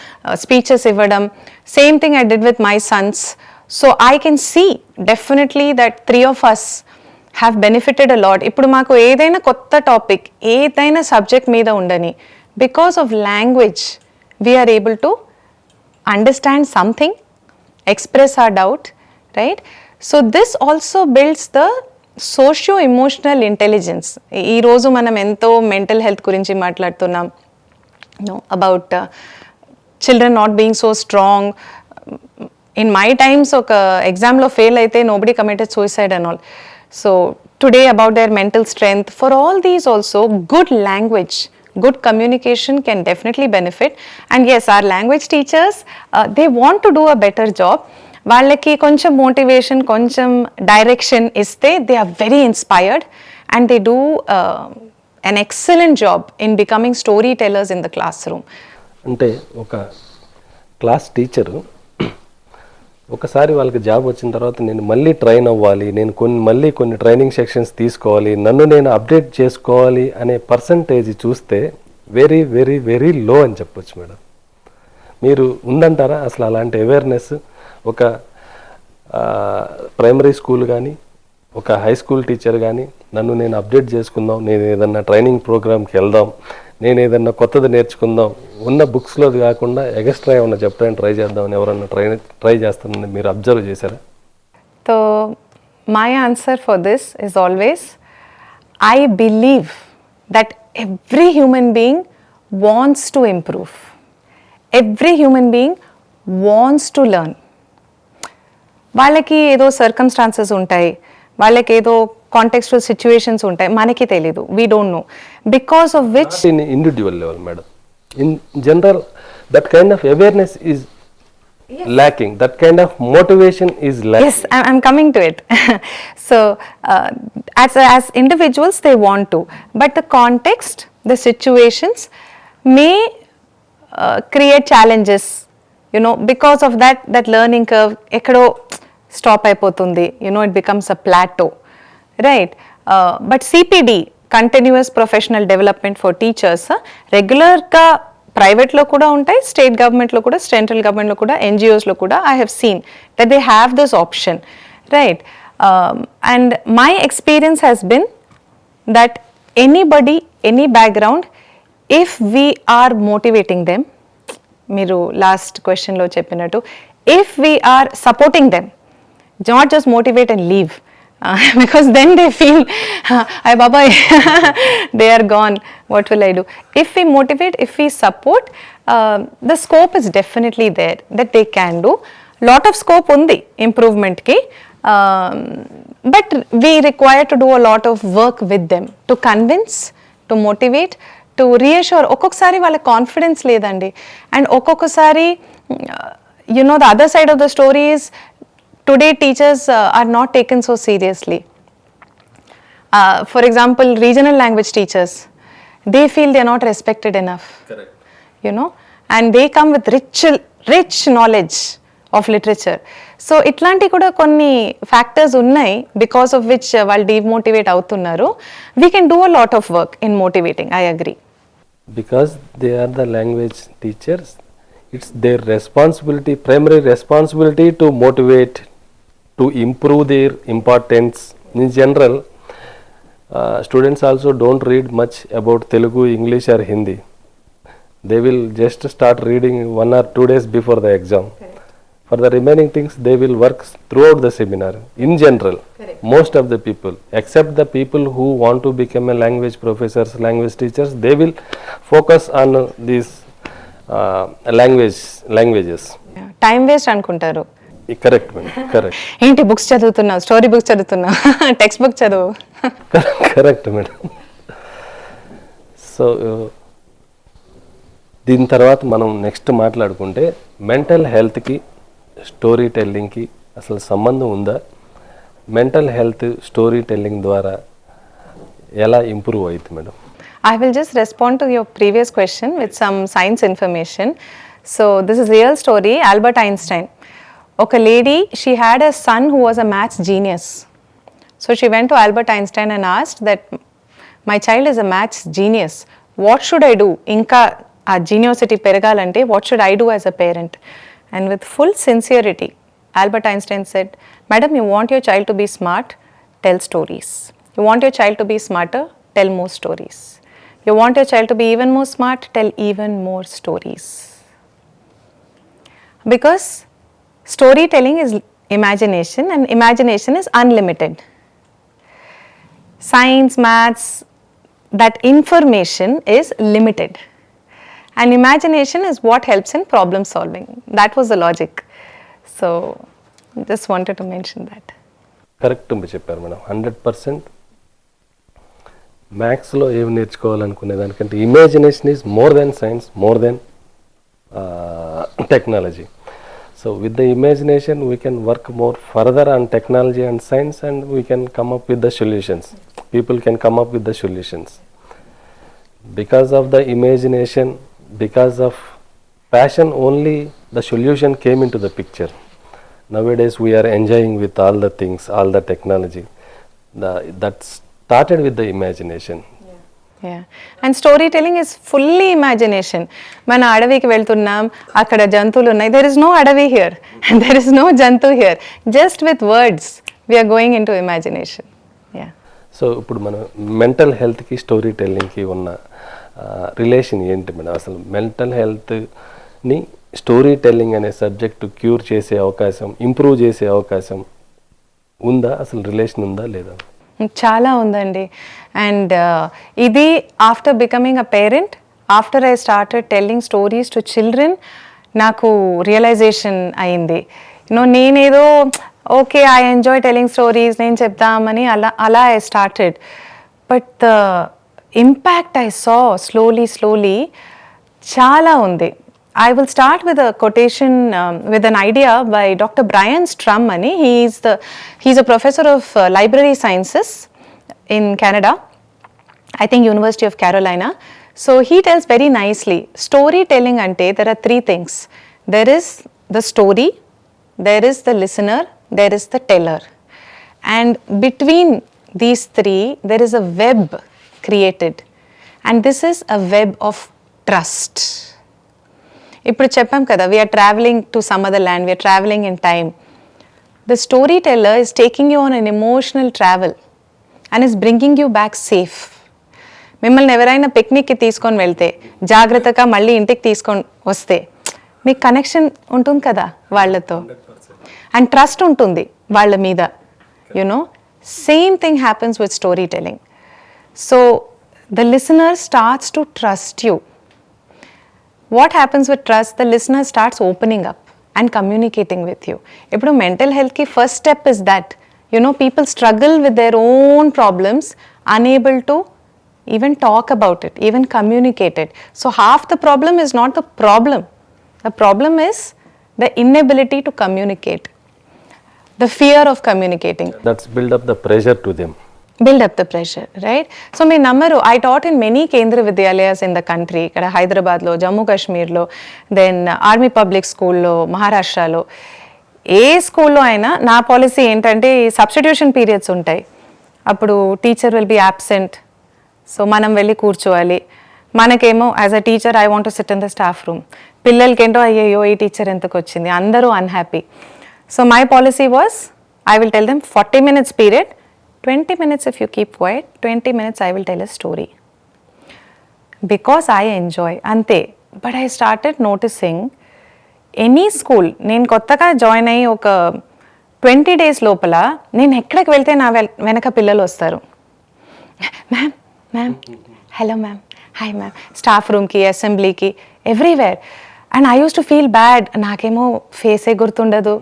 speeches ఇవ్వడం. Same thing I did with my sons. So I can see definitely that 3 of us have benefited a lot. ఇప్పుడు మాకు ఏదైనా కొత్త టాపిక్, ఏదైనా సబ్జెక్ట్ మీద ఉండని, because of language we're able to understand something, express our doubt, right? So this also builds the socio emotional intelligence. ఈరోజు మనం ఎంతో మెంటల్ హెల్త్ గురించి మాట్లాడుతున్నాం, about children not being so strong. In my times ఒక ఎగ్జామ్లో fail అయితే nobody committed suicide and all. So today about their mental strength, for all these also good language, good communication can definitely benefit. And yes, our language teachers, they want to do a better job. వాళ్ళకి కొంచెం motivation, కొంచెం direction ఇస్తే they are very inspired and they do an excellent job in becoming storytellers in the classroom. అంటే ఒక class teacher ఒకసారి వాళ్ళకి job వచ్చిన తర్వాత నేను మళ్ళీ ట్రైన్ అవ్వాలి, నేను మళ్ళీ కొన్ని ట్రైనింగ్ సెక్షన్స్ తీసుకోవాలి, నన్ను నేను అప్డేట్ చేసుకోవాలి అనే పర్సంటేజ్ చూస్తే వెరీ వెరీ వెరీ లో అని చెప్పొచ్చు మేడం. మీరు ఉందంటారా అసలు అలాంటి అవేర్నెస్? ఒక ప్రైమరీ స్కూల్ కానీ ఒక హై స్కూల్ టీచర్ కానీ నన్ను నేను అప్డేట్ చేసుకుందాం, నేను ఏదన్నా ట్రైనింగ్ ప్రోగ్రామ్కి వెళ్దాం, నేను ఏదన్నా కొత్తది నేర్చుకుందాం, ఉన్న బుక్స్లోది కాకుండా ఎక్స్ట్రా ఏమన్నా చెప్పడానికి ట్రై చేద్దామని ఎవరన్నా ట్రై చేస్తానని మీరు అబ్జర్వ్ చేశారా? So, my answer for this is always, I believe that every human being wants to improve. Every human being wants to learn. వాళ్ళకి ఏదో సర్కమ్స్టాన్సెస్ ఉంటాయి, వాళ్ళకి ఏదో కాంటెక్స్చువల్ సిచ్యువేషన్స్ ఉంటాయి, మనకి తెలీదు, we don't know, because of which in individual level madam, in general that kind of awareness is lacking, that kind of motivation is lacking. Yes, I'm coming to it. So as individuals they want to, but the context, the situations may create challenges, you know, because of that learning curve ekkado stop అయిపోతుంది, you know, it becomes a plateau, right? But CPD, continuous professional development for teachers, regular గా ప్రైవేట్లో కూడా ఉంటాయి, state గవర్నమెంట్లో కూడా, central గవర్నమెంట్లో కూడా, ఎన్జిఓస్లో కూడా I have seen that they have this option, right? And my experience has been that anybody, any background, if we are motivating them, మీరు లాస్ట్ క్వశ్చన్లో చెప్పినట్టు, if we are supporting them, not just motivate and leave, because then they feel, ay baba, they are gone, what will I do? If we motivate, if we support, the scope is definitely there that they can do. Lot of scope undi improvement ki, but we require to do a lot of work with them to convince, to motivate, to reassure. ఒక్కొక్కసారి వాళ్ళ confidence లేదండి, and ఒక్కొక్కసారి you know, the other side of the story is today teachers are not taken so seriously. For example, regional language teachers, they feel they are not respected enough. Correct. You know, and they come with rich knowledge of literature. So itlanti kuda konni factors unnai because of which వాళ్ళు demotivate అవుతున్నారు. We can do a lot of work in motivating, I agree. Because they are the language teachers, it's their responsibility, primary responsibility to motivate, to improve their importance. In general, students also don't read much about Telugu, English or Hindi. They will just start reading 1 or 2 days before the exam. Correct. For the remaining things, they will work throughout the seminar. In general, Correct. most of the people, except the people who want to become a language professors, language teachers, they will focus on these languages. Time waste అనుకుంటారు. Correct madam, correct. ఏంటి books చదువుతున్నావు, story books చదువుతున్నావు, text book చదువు. Correct madam. So దీని తర్వాత మనం next మాట్లాడుకుంటే mental హెల్త్కి స్టోరీ టెల్లింగ్కి అసలు సంబంధం ఉందా? మెంటల్ హెల్త్ స్టోరీ టెల్లింగ్ ద్వారా ఎలా ఇంప్రూవ్ అవుతుంది madam? I will just respond to your previous question with some science information. So this is real story. Albert Einstein. Okay, lady, she had a son who was a maths genius. So she went to Albert Einstein and asked that my child is a maths genius. What should I do? Inka a geniosity peregalante, what should I do as a parent? And with full sincerity, Albert Einstein said, "Madam, you want your child to be smart? Tell stories. You want your child to be smarter? Tell more stories. You want your child to be even more smart? Tell even more stories." Because storytelling is imagination, and imagination is unlimited. Science, maths, that information is limited. And imagination is what helps in problem solving. That was the logic. So, just wanted to mention that. Correct చెప్పారు madam, 100%. మ్యాథ్స్లో ఏమి నేర్చుకోవాలనుకునే దానికంటే imagination is more than science, more than technology. So with the imagination we can work more further on technology and science, and we can come up with the solutions. People can come up with the solutions. Because of the imagination, because of passion only, the solution came into the picture. nowadays we are enjoying with all the things, all the technology. That started with the imagination. And story telling is fully imagination. మన అడవికి వెళ్తున్నాం, అక్కడ జంతువులు ఉన్నాయి. There is no అడవి here, there is no జంతు here. Just with words we're going into imagination. So ఇప్పుడు మనం మెంటల్ హెల్త్కి స్టోరీ టెల్లింగ్కి ఉన్న రిలేషన్ ఏంటి మేడం? అసలు మెంటల్ హెల్త్ని స్టోరీ టెల్లింగ్ అనే సబ్జెక్టు క్యూర్ చేసే అవకాశం, ఇంప్రూవ్ చేసే అవకాశం ఉందా? అసలు రిలేషన్ ఉందా లేదా? చాలా ఉందండి. అండ్ ఇది after becoming a parent, after I started telling stories to children, నాకు రియలైజేషన్ అయింది. నేనేదో okay I enjoy telling stories, నేను చెప్తామని అలా I started. But the impact I saw slowly చాలా ఉంది. I will start with a quotation, with an idea by Dr. Brian Strum. He's a professor of library sciences in Canada, I think University of Carolina. So he tells very nicely, storytelling ante there are three things. There is the story, there is the listener, there is the teller. And between these three, there is a web created. And this is a web of trust. ఇప్పుడు చెప్పాం కదా, we're travelling to some other land, we're travelling in time. The story teller is taking you on an emotional travel and is bringing you back safe. మిమ్మల్ని ఎవరైనా పిక్నిక్కి తీసుకొని వెళ్తే, జాగ్రత్తగా మళ్ళీ ఇంటికి తీసుకొని వస్తే మీకు కనెక్షన్ ఉంటుంది కదా వాళ్ళతో, అండ్ ట్రస్ట్ ఉంటుంది వాళ్ళ మీద. Same thing happens with story telling. So the listener starts to trust you. What happens with trust? The listener starts opening up and communicating with you. Ippudu mental health ki first step is that, people struggle with their own problems, unable to even talk about it, even communicate it. So half the problem is not the problem. The problem is the inability to communicate, the fear of communicating. That's build up the pressure to them. Build up the pressure, right? So my namaru, I taught in many Kendra Vidyalayas in the country, ikkada Hyderabad lo, Jammu Kashmir lo, then Army Public School lo, Maharashtra lo. ఏ స్కూల్లో అయినా నా policy ఏంటంటే substitution periods ఉంటాయి. అప్పుడు teacher will be absent, so మనం వెళ్ళి కూర్చోవాలి. మనకేమో as a teacher I want to sit in the staff room, పిల్లలకేంటో అయ్యయ్యో ఈ టీచర్ ఎందుకు వచ్చింది, అందరూ unhappy. So my policy was I will tell them 40 minutes period, 20 minutes if you keep quiet, 20 minutes I will tell a story. Because I enjoy, ante. But I started noticing, any school, నేను కొత్తగా join అయ్యి ఒక 20 days లోపల నేను ఎక్కడికి వెళ్తే నా వెనక పిల్లలు వస్తారు. Ma'am hello ma'am, hi ma'am, staff రూమ్కి, అసెంబ్లీకి, everywhere. And I use to feel bad, నాకేమో ఫేసే గుర్తుండదు.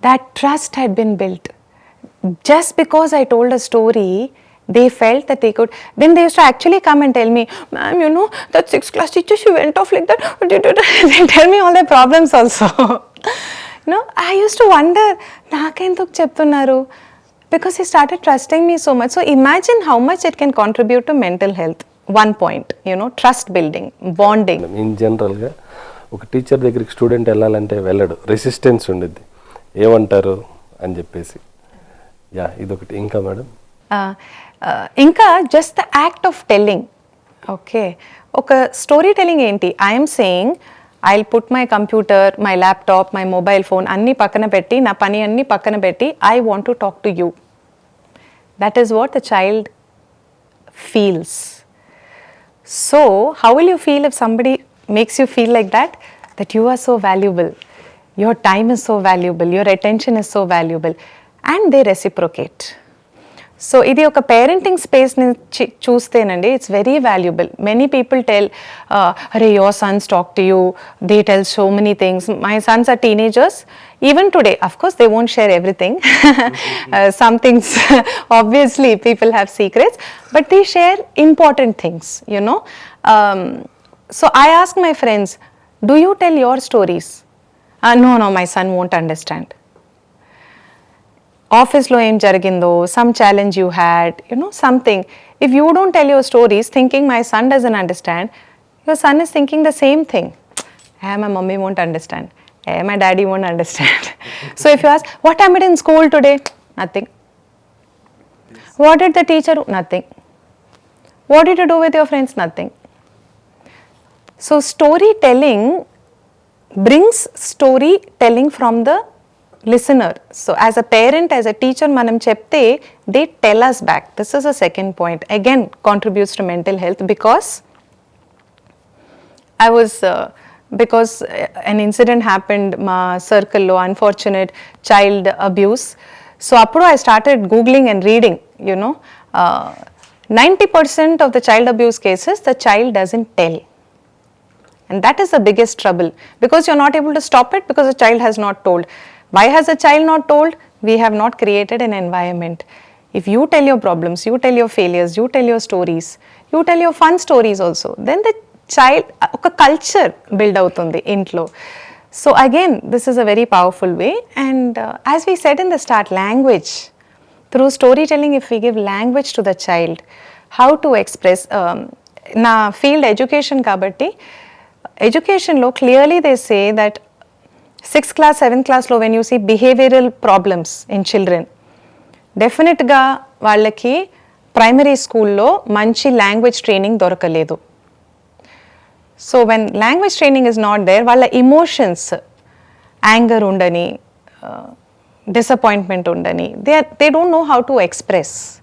That trust had been built. Just because I told a story, they felt that they could. Then they used to actually come and tell me, ma'am, that 6th class teacher, she went off like that. They tell me all their problems also. I used to wonder, nakenduku cheptunnaru? Because he started trusting me so much. So imagine how much it can contribute to mental health. One point, trust building, bonding. In general ga oka teacher దగ్గరికి student వెళ్ళాలంటే వెళ్ళడు, resistance ఉండిద్ది, ఏమంటారు అని చెప్పేసి. Yeah, ఇదొకటి. ఇంకా madam? ఇంకా just the act of telling. Okay, ఒక స్టోరీ టెల్లింగ్ ఏంటి? I'm saying I will put my computer, my laptop, my mobile phone అన్నీ పక్కన పెట్టి, నా పని అన్నీ పక్కన పెట్టి, I want to talk to you. That is what the child feels. So how will you feel if somebody makes you feel like that, that you are so valuable, your time is so valuable, your attention is so valuable, and they reciprocate. So ఇది ఒక parenting space నుంచి చూస్తేనండి, it's very valuable. Many people tell, అరే your sons talk to you, they tell so many things. My sons are teenagers. Even today, of course, they won't share everything. Some things, obviously, people have secrets, but they share important things, So I ask my friends, do you tell your stories? No, my son won't understand. ఆఫీస్లో ఏం జరిగిందో, some challenge you had, something. If you don't tell your stories thinking my son doesn't understand, your son is thinking the same thing. My mummy won't understand. My daddy won't understand. So if you ask, what happened in school today? Nothing. What did the teacher do? Nothing. What did you do with your friends? Nothing. So storytelling brings storytelling from the listener. So as a parent, as a teacher, manam chepte, they tell us back. This is the second point. Again, contributes to mental health because because an incident happened ma circle lo, unfortunate child abuse. So appudu I started Googling and reading, 90% of the child abuse cases, the child doesn't tell. And that is the biggest trouble because you're not able to stop it because the child has not told. Why has the child not told? We have not created an environment. If you tell your problems, you tell your failures, you tell your stories, you tell your fun stories also, then the child, oka culture build avutundi intlo. So again, this is a very powerful way. And as we said in the start, language. Through storytelling, if we give language to the child, how to express, na field education kabatti, education lo clearly they say that 6th class, 7th class lo when you see behavioral problems in children, definite ga vallaki primary school lo manchi language training dorkaledu. So when language training is not there, valla emotions, anger undani, disappointment undani, they don't know how to express.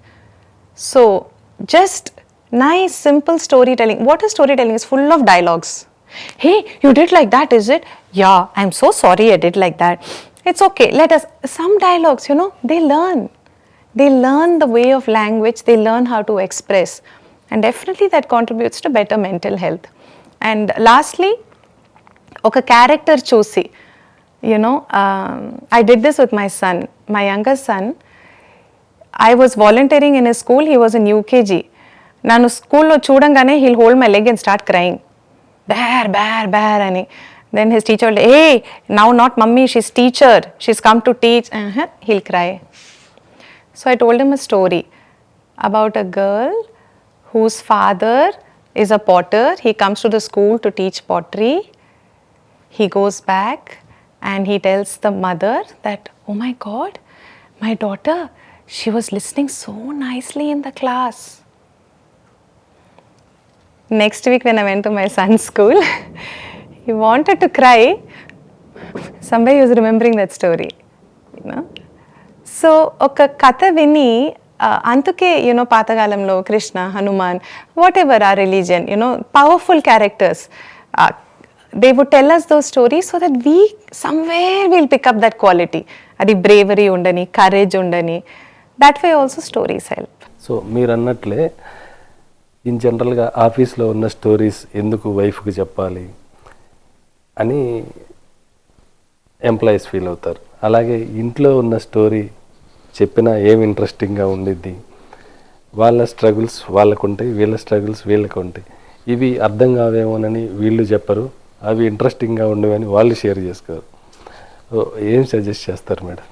So just nice simple storytelling. What is storytelling? It's full of dialogues. Hey, you did like that, is it? Yeah, I'm so sorry I did like that. It's okay, let us, some dialogues, they learn. They learn the way of language, they learn how to express. And definitely that contributes to better mental health. And lastly, oka character chusi, I did this with my son, my younger son. I was volunteering in his school, he was in UKG. Nanu school lo chudangane, he'll hold my leg and start crying. Bear, ani. Then his teacher will say, hey, now not mummy, she's teacher, she's come to teach. He'll cry. So I told him a story about a girl whose father is a potter. He comes to the school to teach pottery. He goes back and he tells the mother that, oh my God, my daughter, she was listening so nicely in the class. Next week when I went to my son's school, he wanted to cry. Somebody was remembering that story, So, oka katha vini, antuke, Patagalamlo, Krishna, Hanuman, whatever our religion, powerful characters, they would tell us those stories so that we somewhere will pick up that quality. Adi bravery undani, courage undani. That way also stories help. So, మీరు అన్నట్లే in జనరల్గా ఆఫీస్లో ఉన్న stories ఎందుకు వైఫ్కి చెప్పాలి అని employees feel అవుతారు. అలాగే ఇంట్లో ఉన్న స్టోరీ చెప్పినా ఏమి ఇంట్రెస్టింగ్గా ఉండిద్ది, వాళ్ళ స్ట్రగుల్స్ వాళ్ళకు ఉంటాయి, వీళ్ళ స్ట్రగుల్స్ వీళ్ళకు ఉంటాయి. ఇవి అర్థం కావేమోనని వీళ్ళు చెప్పరు, అవి ఇంట్రెస్టింగ్గా ఉండవని వాళ్ళు షేర్ చేసుకోరు. ఏం సజెస్ట్ చేస్తారు మేడం?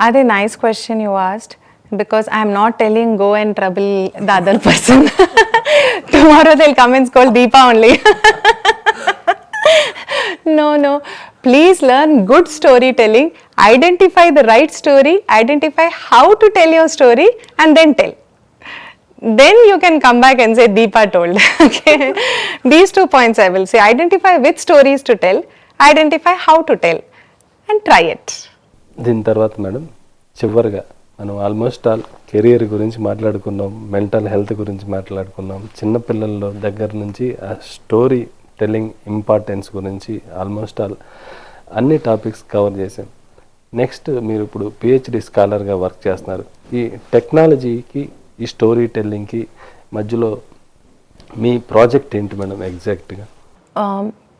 అదే nice question you asked. Because I am not telling go and trouble the other person. Tomorrow they'll come and scold Deepa only. No. Please learn good storytelling. Identify the right story. Identify how to tell your story and then tell. Then you can come back and say Deepa told. Okay. These 2 points I will say. Identify which stories to tell. Identify how to tell. And try it. దీని తర్వాత madam చివరిగా మనం almost all career గురించి మాట్లాడుకున్నాం, mental health గురించి మాట్లాడుకున్నాం, చిన్నపిల్లల దగ్గర నుంచి ఆ స్టోరీ టెల్లింగ్ ఇంపార్టెన్స్ గురించి ఆల్మోస్ట్ ఆల్ అన్ని టాపిక్స్ కవర్ చేసాం. నెక్స్ట్ మీరు ఇప్పుడు పిహెచ్డి స్కాలర్గా వర్క్ చేస్తున్నారు. ఈ టెక్నాలజీకి ఈ స్టోరీ టెల్లింగ్కి మధ్యలో మీ ప్రాజెక్ట్ ఏంటి మేడం ఎగ్జాక్ట్గా?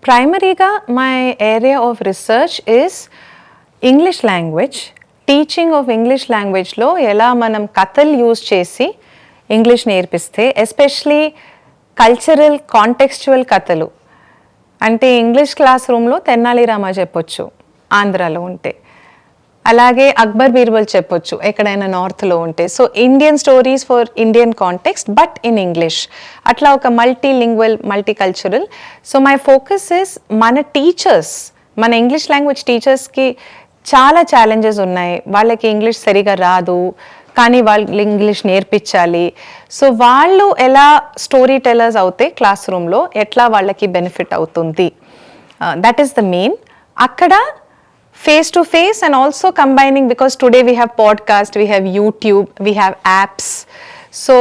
ప్రైమరీగా my area of research is English language. Teaching of English లాంగ్వేజ్లో ఎలా మనం కథలు యూజ్ చేసి ఇంగ్లీష్ నేర్పిస్తే, ఎస్పెషలీ కల్చరల్ కాంటెక్స్చువల్ కథలు. అంటే ఇంగ్లీష్ క్లాస్ రూమ్లో తెనాలి రామ చెప్పొచ్చు ఆంధ్రాలో ఉంటే, అలాగే అక్బర్ బీర్బల్ చెప్పొచ్చు ఎక్కడైనా నార్త్లో ఉంటే. So Indian stories for Indian context but in English, అట్లా ఒక multi lingual, multi cultural. So my focus is మన టీచర్స్ మన ఇంగ్లీష్ లాంగ్వేజ్ టీచర్స్కి చాలా ఛాలెంజెస్ ఉన్నాయి. వాళ్ళకి ఇంగ్లీష్ సరిగా రాదు, కానీ వాళ్ళు ఇంగ్లీష్ నేర్పించాలి. సో వాళ్ళు ఎలా స్టోరీ టెల్లర్స్ అవుతే క్లాస్ రూమ్లో ఎట్లా వాళ్ళకి బెనిఫిట్ అవుతుంది, దట్ ఈస్ ద మెయిన్. అక్కడ face to face and also combining, because today we have podcast, we have YouTube, we have apps, so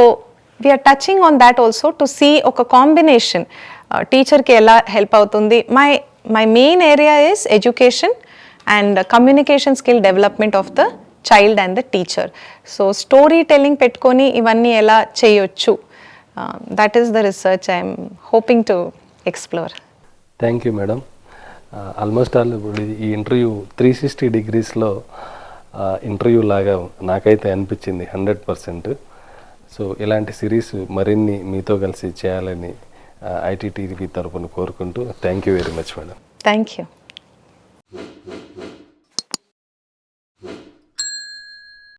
we are touching on that also to see oka combination teacher ki ela help avutundi. My main area is education and communication skill development of the child and the teacher. So storytelling పెట్టుకొని ఇవన్నీ ఎలా చేయొచ్చు, that is the research I am hoping to explore. Thank you madam. Almost all ఇప్పుడు ఈ interview 360 డిగ్రీస్లో interview లాగా నాకైతే అనిపించింది 100%. So ఇలాంటి సిరీస్ మరిన్ని మీతో కలిసి చేయాలని ITTV తరపున కోరుకుంటూ thank you very much madam. Thank you.